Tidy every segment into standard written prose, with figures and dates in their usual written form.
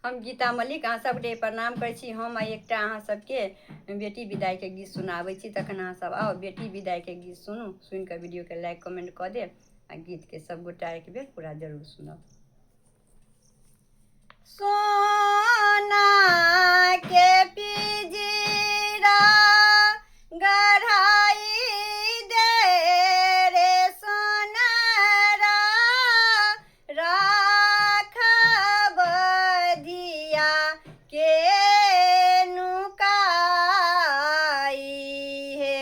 हम गीता मलिक अहाँ सबके प्रणाम करै छी। हम एकटा अहाँ सबके बेटी विदाइके गीत सुनाबै छी, तखन अहाँ सब आओ बेटी विदाइके गीत सुनू। सुनिकऽ वीडियोके लाइक कमेंट कऽ देब आ गीतके सब गोटा एक बेर पूरा जरूर सुनब। सोना के पिंजरा गढ़ाई दे रे सोनारा, राखब धिया के नुकाई हे।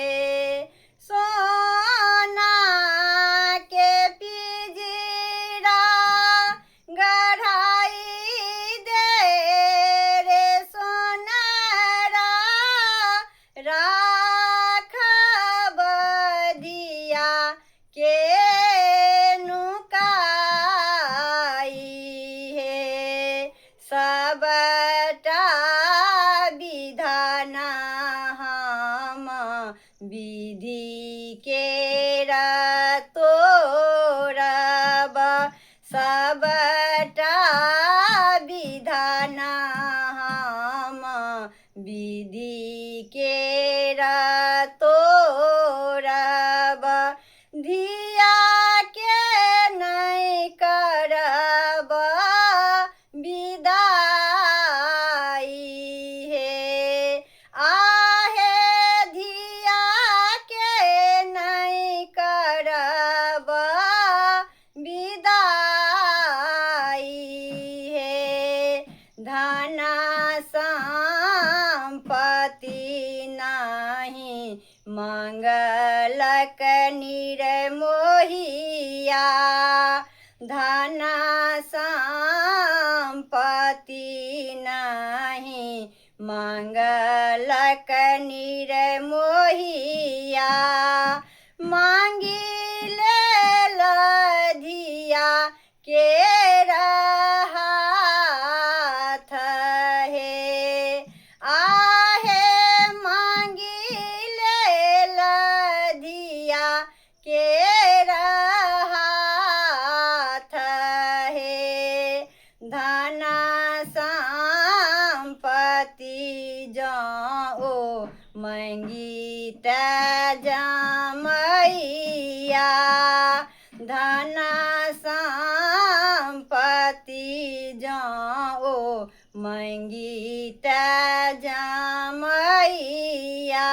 सोना के पिंजरा गढ़ाई दे रे सोनारा, राखब धिया के नुकाई हे। सबटा विधान हम विधि के तोड़ब, सबटा विधान हम विधि के तोड़ब, धिया के नहीं करब विदाई हे। आहे धिया के नहीं करब विदाई हे। धन संपत्ति नहीं मंगलक निर्मोहिया, धन संपत्ति नहीं मंगलक निर्मोहिया, मांगी लेल धिया के हाथ हे। आहे मांगी लेल धिया के हाथ हे। धन संपत्ति जाओ मांगी त जमैया, धन संपत्ति जाओ मांगी त जमैया।